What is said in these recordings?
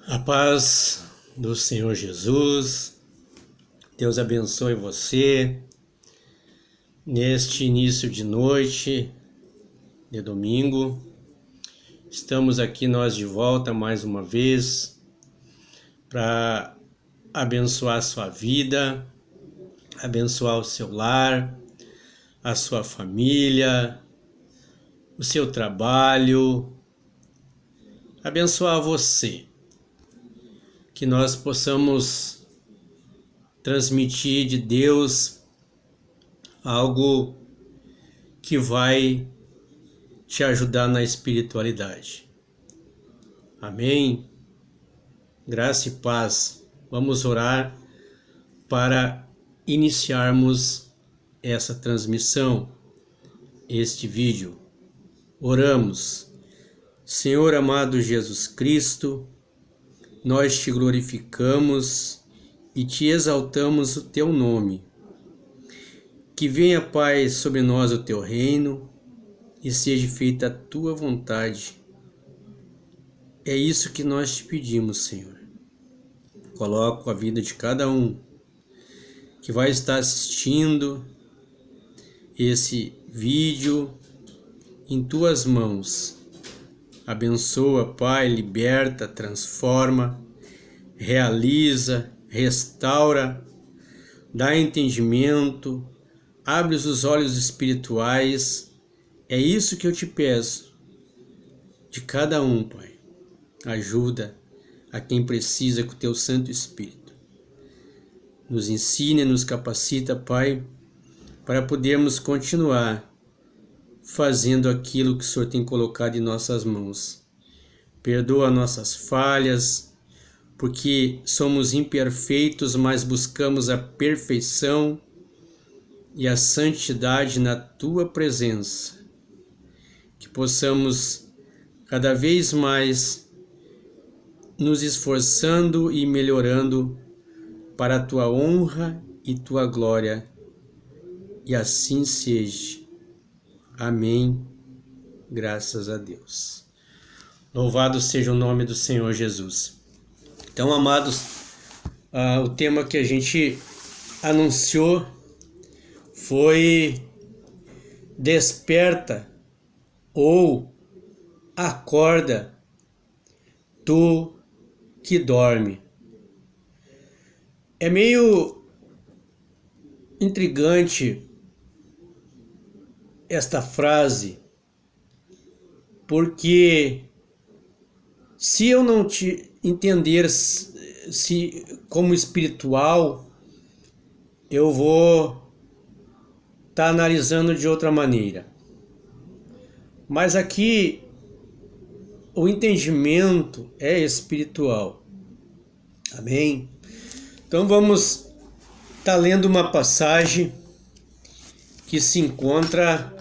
A paz do Senhor Jesus, Deus abençoe você neste início de noite de domingo. Estamos aqui nós de volta mais uma vez para abençoar a sua vida, abençoar o seu lar, a sua família, o seu trabalho, abençoar você. Que nós possamos transmitir de Deus algo que vai te ajudar na espiritualidade. Amém? Graça e paz. Vamos orar para iniciarmos essa transmissão, este vídeo. Oramos. Senhor amado Jesus Cristo, nós te glorificamos e te exaltamos o teu nome. Que venha, Pai, sobre nós o teu reino e seja feita a tua vontade. É isso que nós te pedimos, Senhor. Coloco a vida de cada um que vai estar assistindo esse vídeo em tuas mãos. Abençoa, Pai, liberta, transforma, realiza, restaura, dá entendimento, abre os olhos espirituais. É isso que eu te peço de cada um, Pai. Ajuda a quem precisa com o teu Santo Espírito. Nos ensina, nos capacita, Pai, para podermos continuar fazendo aquilo que o Senhor tem colocado em nossas mãos. Perdoa nossas falhas, porque somos imperfeitos, mas buscamos a perfeição e a santidade na Tua presença. Que possamos cada vez mais nos esforçando e melhorando para a Tua honra e Tua glória. E assim seja. Amém. Graças a Deus. Louvado seja o nome do Senhor Jesus. Então, amados, o tema que a gente anunciou foi Desperta ou Acorda, tu que dorme. É meio intrigante esta frase, porque se eu não te entender como espiritual, eu vou estar analisando de outra maneira. Mas aqui o entendimento é espiritual. Amém? Então vamos estar lendo uma passagem que se encontra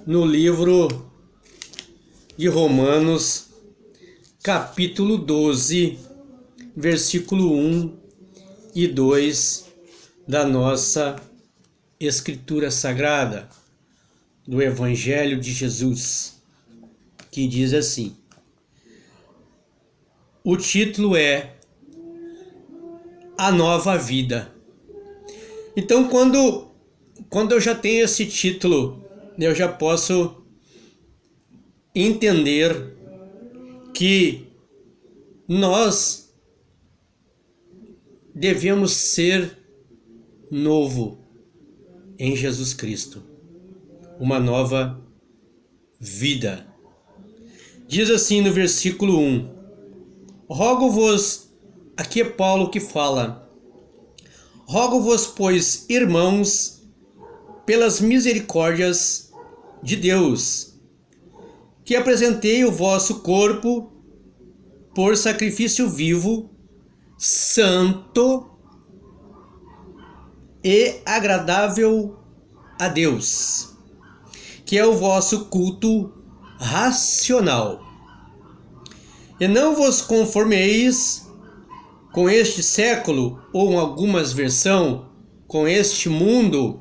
no livro de Romanos, capítulo 12, versículo 1 e 2 da nossa Escritura Sagrada, do Evangelho de Jesus, que diz assim. O título é A Nova Vida. Então, quando eu já tenho esse título, eu já posso entender que nós devemos ser novo em Jesus Cristo, uma nova vida. Diz assim no versículo 1: Rogo-vos, aqui é Paulo que fala, rogo-vos, pois, irmãos, pelas misericórdias de Deus, que apresentei o vosso corpo por sacrifício vivo, santo e agradável a Deus, que é o vosso culto racional. E não vos conformeis com este século, ou em algumas versões, com este mundo,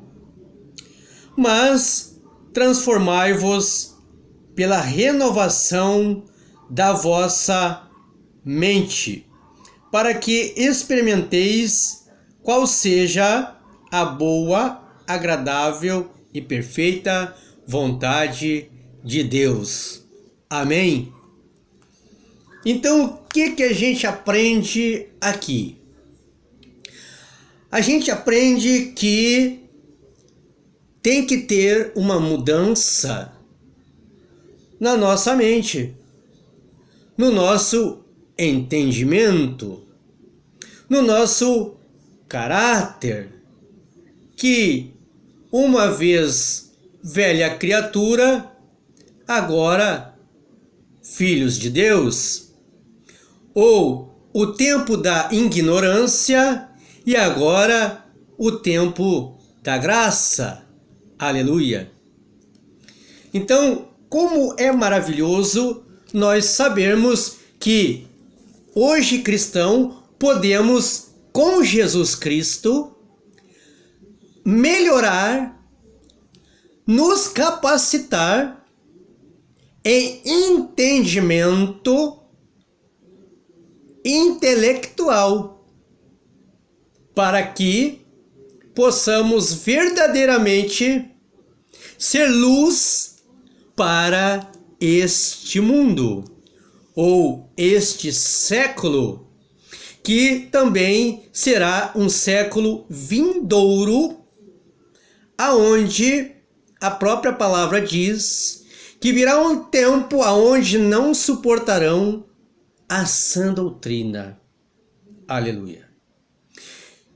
mas transformai-vos pela renovação da vossa mente, para que experimenteis qual seja a boa, agradável e perfeita vontade de Deus. Amém? Então, o que a gente aprende aqui? A gente aprende que tem que ter uma mudança na nossa mente, no nosso entendimento, no nosso caráter, que uma vez velha criatura, agora filhos de Deus, ou o tempo da ignorância e agora o tempo da graça. Aleluia! Então, como é maravilhoso nós sabermos que hoje, cristão, podemos, com Jesus Cristo, melhorar, nos capacitar em entendimento intelectual, para que possamos verdadeiramente ser luz para este mundo, ou este século, que também será um século vindouro, aonde a própria palavra diz que virá um tempo aonde não suportarão a sã doutrina. Aleluia!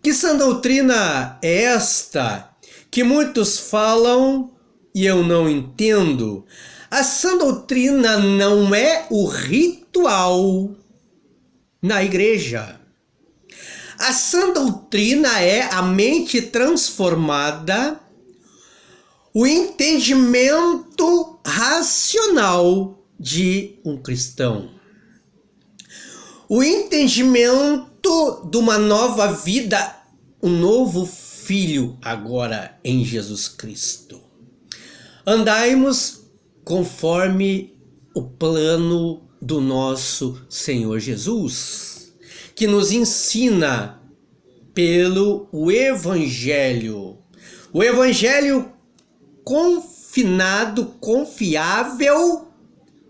Que sã doutrina é esta que muitos falam e eu não entendo? A sã doutrina não é o ritual na igreja. A sã doutrina é a mente transformada, o entendimento racional de um cristão. O entendimento de uma nova vida, um novo filho agora em Jesus Cristo. Andai-mos conforme o plano do nosso Senhor Jesus, que nos ensina pelo Evangelho. O Evangelho confiável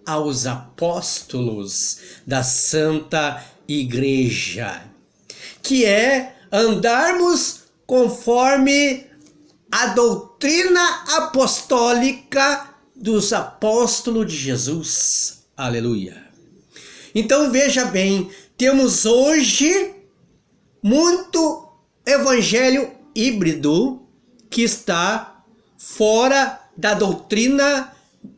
aos apóstolos da Santa Igreja, que é andarmos conforme a doutrina apostólica dos apóstolos de Jesus. Aleluia! Então veja bem, temos hoje muito evangelho híbrido que está fora da doutrina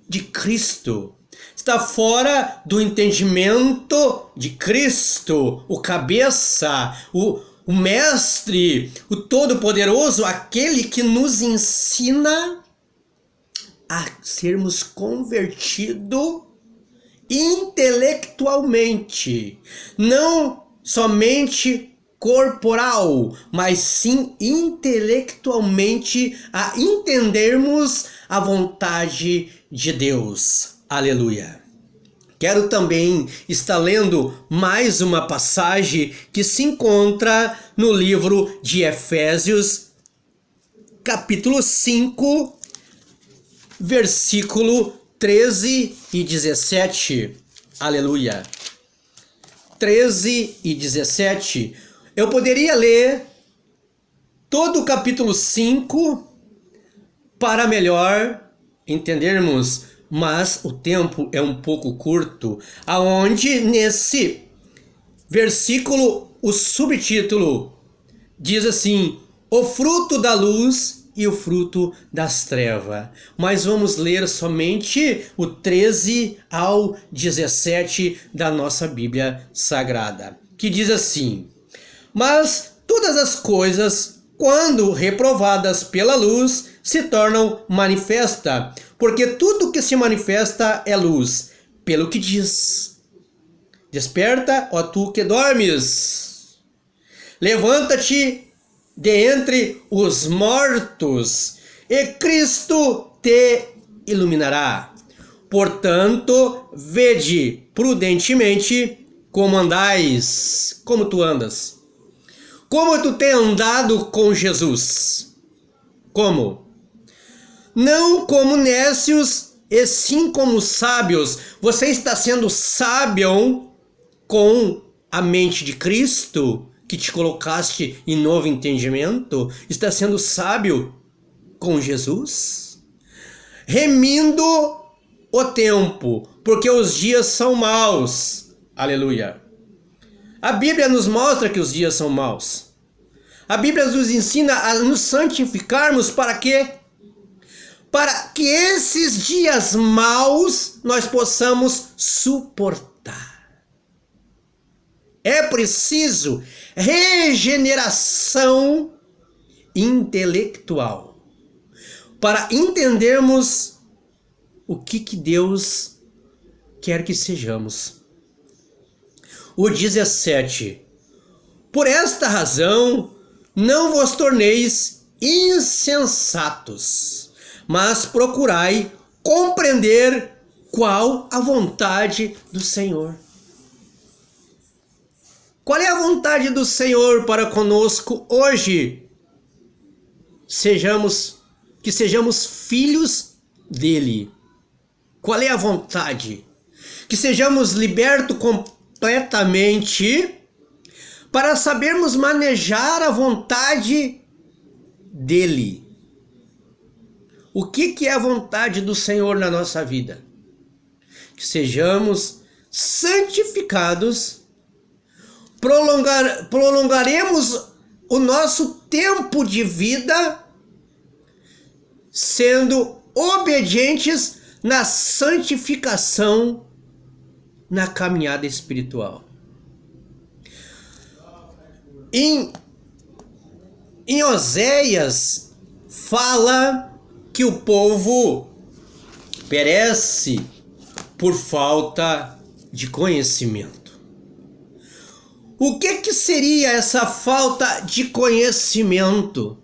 de Cristo. Está fora do entendimento de Cristo, o cabeça, o mestre, o todo-poderoso, aquele que nos ensina a sermos convertidos intelectualmente, não somente corporal, mas sim intelectualmente a entendermos a vontade de Deus. Aleluia! Quero também estar lendo mais uma passagem que se encontra no livro de Efésios, capítulo 5, versículo 13 e 17. Aleluia! 13 e 17. Eu poderia ler todo o capítulo 5 para melhor entendermos, mas o tempo é um pouco curto, aonde nesse versículo o subtítulo diz assim: o fruto da luz e o fruto das trevas. Mas vamos ler somente o 13 ao 17 da nossa Bíblia Sagrada, que diz assim: mas todas as coisas, quando reprovadas pela luz, se tornam manifesta, porque tudo que se manifesta é luz. Pelo que diz: desperta, ó tu que dormes, levanta-te de entre os mortos, e Cristo te iluminará. Portanto, vede prudentemente como andais, como tu andas? Como tu tem andado com Jesus? Como? Não como nécios, e sim como sábios. Você está sendo sábio com a mente de Cristo, que te colocaste em novo entendimento? Está sendo sábio com Jesus? Remindo o tempo, porque os dias são maus. Aleluia. A Bíblia nos mostra que os dias são maus. A Bíblia nos ensina a nos santificarmos para quê? Para que esses dias maus nós possamos suportar. É preciso regeneração intelectual para entendermos o que Deus quer que sejamos. O 17. Por esta razão, não vos torneis insensatos, mas procurai compreender qual a vontade do Senhor. Qual é a vontade do Senhor para conosco hoje? Que sejamos filhos dele. Qual é a vontade? Que sejamos libertos completamente para sabermos manejar a vontade dele. O que é a vontade do Senhor na nossa vida? Que sejamos santificados, prolongaremos o nosso tempo de vida sendo obedientes na santificação, na caminhada espiritual. Em Oséias fala que o povo perece por falta de conhecimento. O que seria essa falta de conhecimento?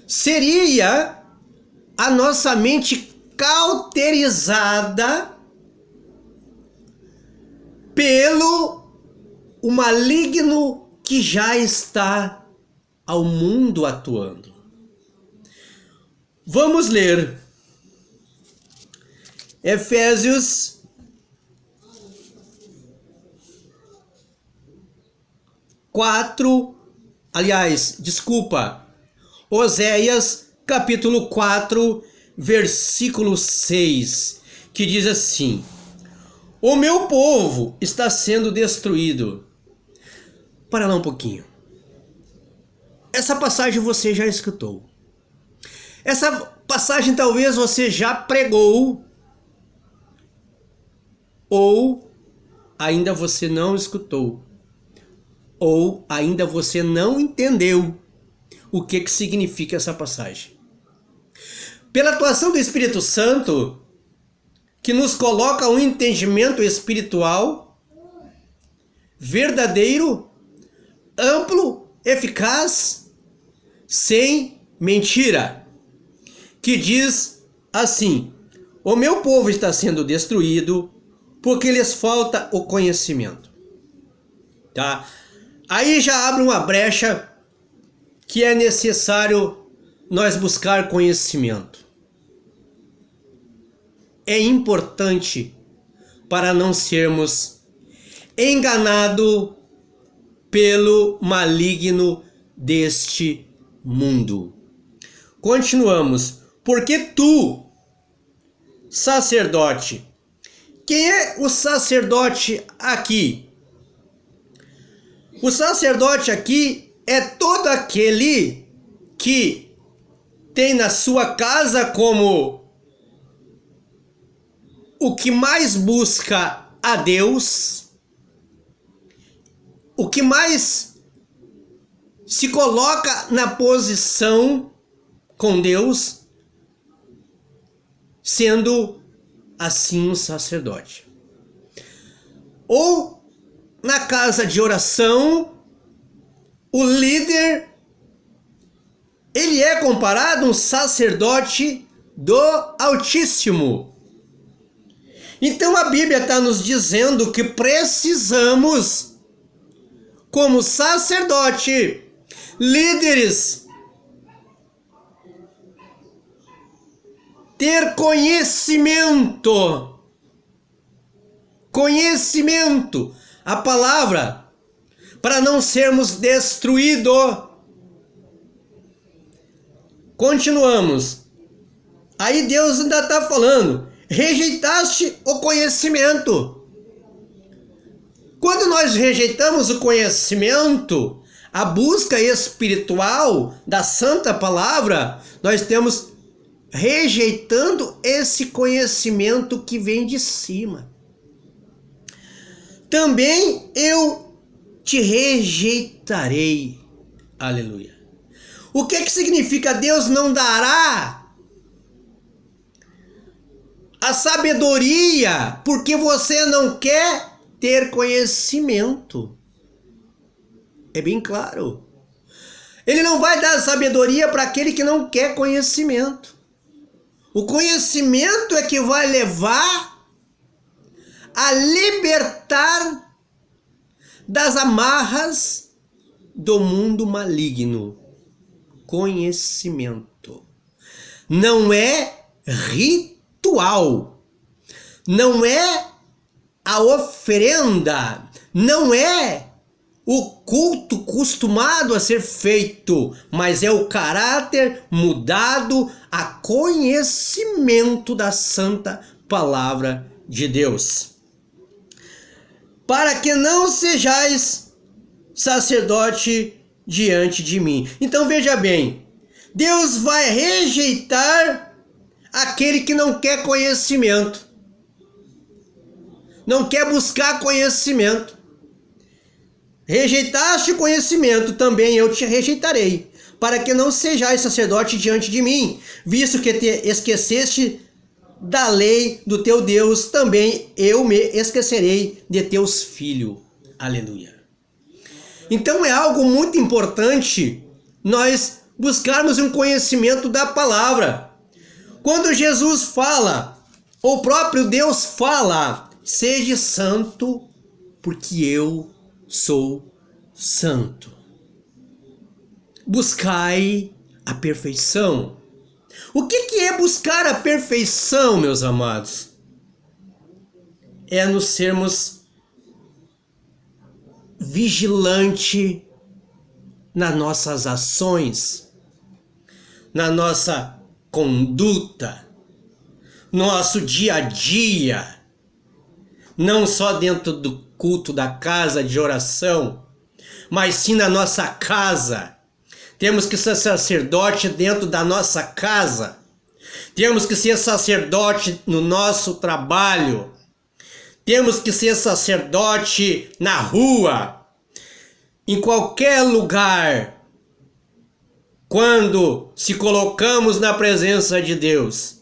Seria a nossa mente cauterizada pelo o maligno que já está ao mundo atuando. Vamos ler Efésios 4, Oséias capítulo 4, versículo 6, que diz assim: o meu povo está sendo destruído. Para lá um pouquinho. Essa passagem você já escutou. Essa passagem talvez você já pregou, ou ainda você não escutou, ou ainda você não entendeu o que significa essa passagem. Pela atuação do Espírito Santo, que nos coloca um entendimento espiritual verdadeiro, amplo, eficaz, sem mentira, que diz assim: o meu povo está sendo destruído porque lhes falta o conhecimento. Tá? Aí já abre uma brecha que é necessário nós buscar conhecimento. É importante para não sermos enganados pelo maligno deste mundo. Continuamos. Porque tu, sacerdote, quem é o sacerdote aqui? O sacerdote aqui é todo aquele que tem na sua casa como o que mais busca a Deus, o que mais se coloca na posição com Deus, sendo assim um sacerdote. Ou na casa de oração, o líder, ele é comparado a um sacerdote do Altíssimo. Então a Bíblia está nos dizendo que precisamos, como sacerdote, líderes, ter conhecimento. Conhecimento, a palavra, para não sermos destruídos. Continuamos. Aí Deus ainda está falando, rejeitaste o conhecimento. Quando nós rejeitamos o conhecimento, a busca espiritual da Santa Palavra, nós temos rejeitando esse conhecimento que vem de cima. Também eu te rejeitarei. Aleluia. O que significa Deus não dará a sabedoria porque você não quer ter conhecimento? É bem claro. Ele não vai dar sabedoria para aquele que não quer conhecimento. O conhecimento é que vai levar a libertar das amarras do mundo maligno. Conhecimento. Não é ritual. Não é a oferenda. Não é o culto costumado a ser feito, mas é o caráter mudado a conhecimento da Santa Palavra de Deus. Para que não sejais sacerdote diante de mim. Então veja bem, Deus vai rejeitar aquele que não quer conhecimento, não quer buscar conhecimento. Rejeitaste o conhecimento, também eu te rejeitarei, para que não sejais sacerdote diante de mim, visto que te esqueceste da lei do teu Deus, também eu me esquecerei de teus filhos. Aleluia. Então é algo muito importante nós buscarmos um conhecimento da palavra. Quando Jesus fala, o próprio Deus fala, seja santo, porque eu sou santo. Buscai a perfeição. O que é buscar a perfeição, meus amados? É nos sermos vigilantes nas nossas ações, na nossa conduta, nosso dia a dia, não só dentro do culto da casa de oração, mas sim na nossa casa. Temos que ser sacerdote dentro da nossa casa. Temos que ser sacerdote no nosso trabalho. Temos que ser sacerdote na rua, em qualquer lugar. Quando se colocamos na presença de Deus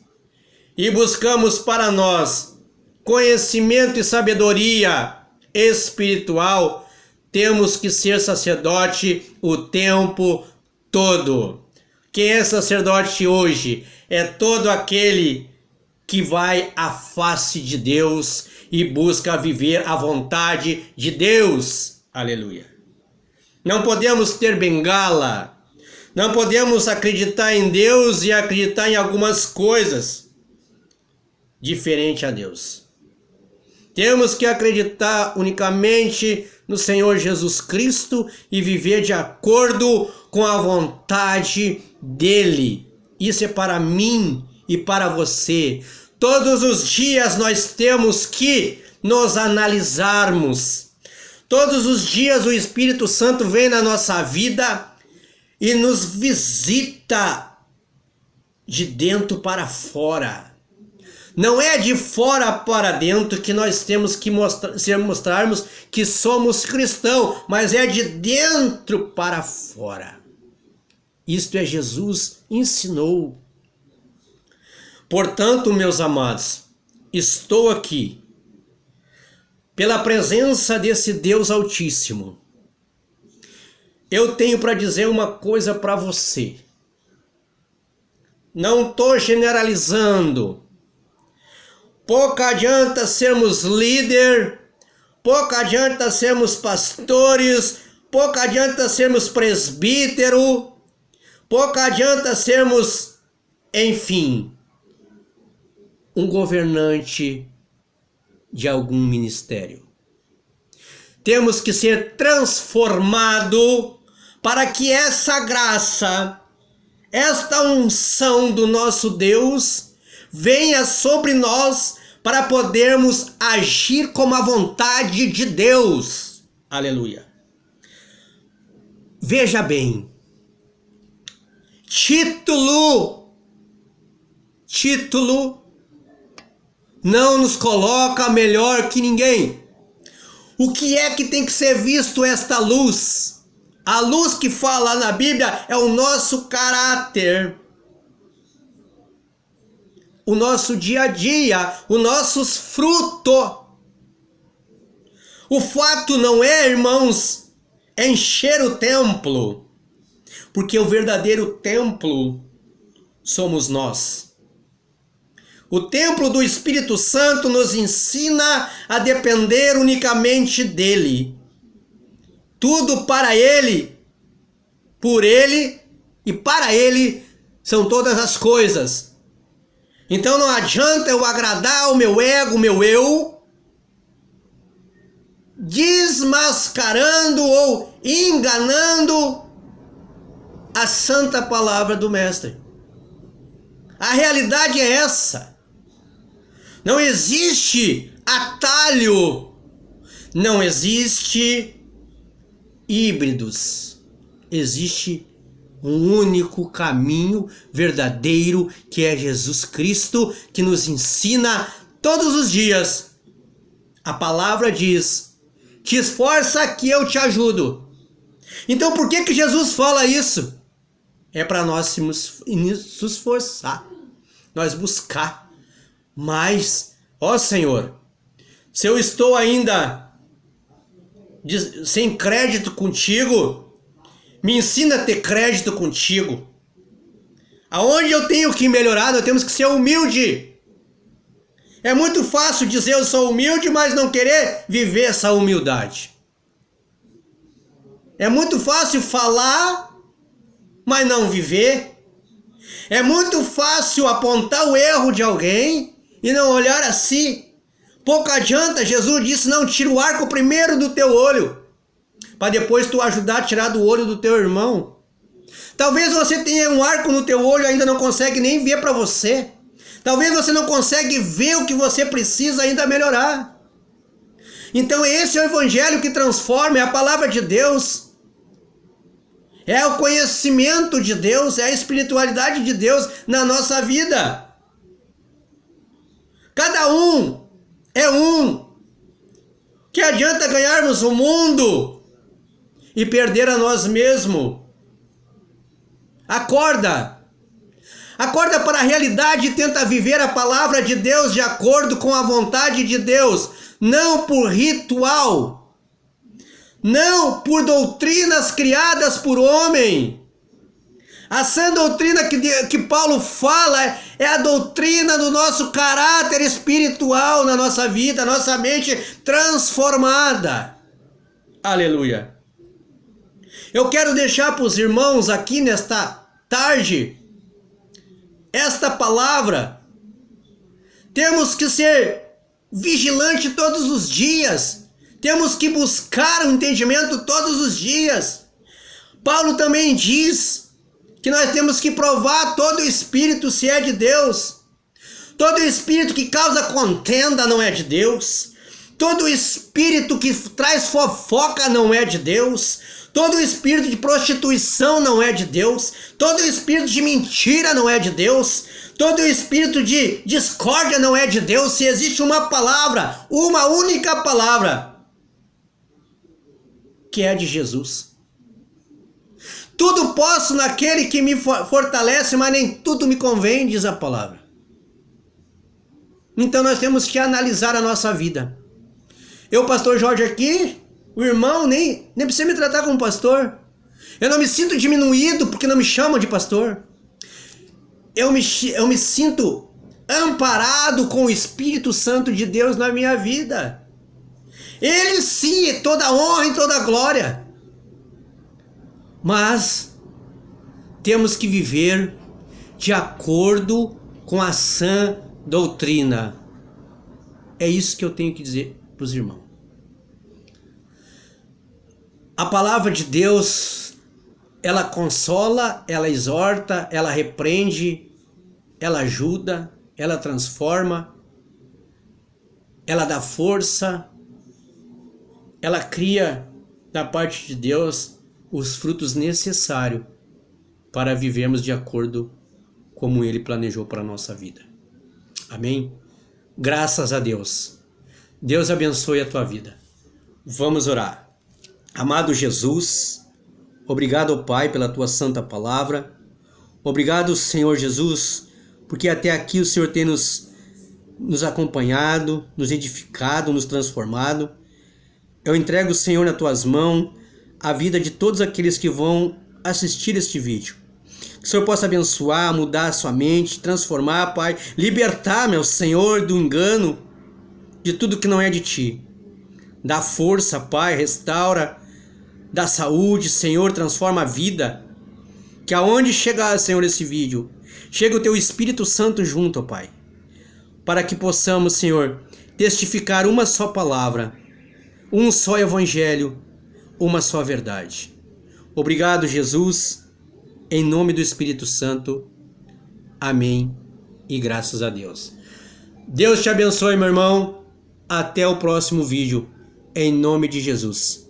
e buscamos para nós conhecimento e sabedoria espiritual, temos que ser sacerdote o tempo todo. Quem é sacerdote hoje é todo aquele que vai à face de Deus e busca viver a vontade de Deus. Aleluia. Não podemos ter bengala. Não podemos acreditar em Deus e acreditar em algumas coisas diferente a Deus. Temos que acreditar unicamente no Senhor Jesus Cristo e viver de acordo com a vontade dele. Isso é para mim e para você. Todos os dias nós temos que nos analisarmos. Todos os dias o Espírito Santo vem na nossa vida e nos visita de dentro para fora. Não é de fora para dentro que nós temos que mostrarmos que somos cristãos, mas é de dentro para fora. Isto é, Jesus ensinou. Portanto, meus amados, estou aqui pela presença desse Deus Altíssimo. Eu tenho para dizer uma coisa para você. Não estou generalizando. pouco adianta sermos líder, pouco adianta sermos pastores, pouco adianta sermos presbítero, pouco adianta sermos, enfim, um governante de algum ministério. Temos que ser transformado para que essa graça, esta unção do nosso Deus venha sobre nós para podermos agir como a vontade de Deus. Aleluia. Veja bem, título não nos coloca melhor que ninguém. O que é que tem que ser visto esta luz? A luz que fala na Bíblia é o nosso caráter, o nosso dia a dia, os nossos frutos. O fato não é, irmãos, encher o templo, porque o verdadeiro templo somos nós. O templo do Espírito Santo nos ensina a depender unicamente dele. Tudo para ele, por ele e para ele são todas as coisas. Então não adianta eu agradar o meu ego, o meu eu, desmascarando ou enganando a santa palavra do Mestre. A realidade é essa. Não existe atalho, não existe híbridos, existe um único caminho verdadeiro, que é Jesus Cristo, que nos ensina todos os dias. A palavra diz: te esforça que eu te ajudo. Então por que Jesus fala isso? É para nós nos esforçar, nós buscar. Mas, ó Senhor, se eu estou ainda sem crédito contigo, me ensina a ter crédito contigo. Aonde eu tenho que melhorar, nós temos que ser humilde. É muito fácil dizer eu sou humilde, mas não querer viver essa humildade. É muito fácil falar, mas não viver. É muito fácil apontar o erro de alguém e não olhar a si. Pouco adianta, Jesus disse, não tira o arco primeiro do teu olho, para depois tu ajudar a tirar do olho do teu irmão. Talvez você tenha um arco no teu olho e ainda não consegue nem ver para você. Talvez você não consegue ver o que você precisa ainda melhorar. Então esse é o evangelho que transforma, é a palavra de Deus. É o conhecimento de Deus, é a espiritualidade de Deus na nossa vida. Cada um é um. Que adianta ganharmos o mundo e perder a nós mesmos? Acorda. Acorda para a realidade e tenta viver a palavra de Deus de acordo com a vontade de Deus. Não por ritual. Não por doutrinas criadas por homem. A sã doutrina que Paulo fala é a doutrina do nosso caráter espiritual na nossa vida, nossa mente transformada. Aleluia. Eu quero deixar para os irmãos aqui nesta tarde esta palavra. Temos que ser vigilantes todos os dias. Temos que buscar o entendimento todos os dias. Paulo também diz que nós temos que provar todo espírito se é de Deus. Todo espírito que causa contenda não é de Deus. Todo espírito que traz fofoca não é de Deus. Todo espírito de prostituição não é de Deus. Todo espírito de mentira não é de Deus. Todo espírito de discórdia não é de Deus. Se existe uma palavra, uma única palavra, que é de Jesus. Tudo posso naquele que me fortalece, mas nem tudo me convém, diz a palavra. Então nós temos que analisar a nossa vida. Eu, pastor Jorge aqui, o irmão nem precisa me tratar como pastor. Eu não me sinto diminuído porque não me chamam de pastor. Eu me sinto amparado com o Espírito Santo de Deus na minha vida. Ele sim é toda honra e toda glória. Mas temos que viver de acordo com a sã doutrina. É isso que eu tenho que dizer para os irmãos. A palavra de Deus, ela consola, ela exorta, ela repreende, ela ajuda, ela transforma, ela dá força, ela cria da parte de Deus os frutos necessários para vivermos de acordo como Ele planejou para a nossa vida. Amém? Graças a Deus. Deus abençoe a tua vida. Vamos orar. Amado Jesus, obrigado, Pai, pela tua santa palavra. Obrigado, Senhor Jesus, porque até aqui o Senhor tem nos acompanhado, nos edificado, nos transformado. Eu entrego, Senhor, nas tuas mãos a vida de todos aqueles que vão assistir este vídeo. Que o Senhor possa abençoar, mudar a sua mente, transformar, Pai, libertar, meu Senhor, do engano, de tudo que não é de Ti. Dá força, Pai, restaura, dá saúde, Senhor, transforma a vida. Que aonde chegar, Senhor, esse vídeo, chega o Teu Espírito Santo junto, Pai, para que possamos, Senhor, testificar uma só palavra, um só evangelho, uma só verdade. Obrigado, Jesus, em nome do Espírito Santo. Amém e graças a Deus. Deus te abençoe, meu irmão. Até o próximo vídeo, em nome de Jesus.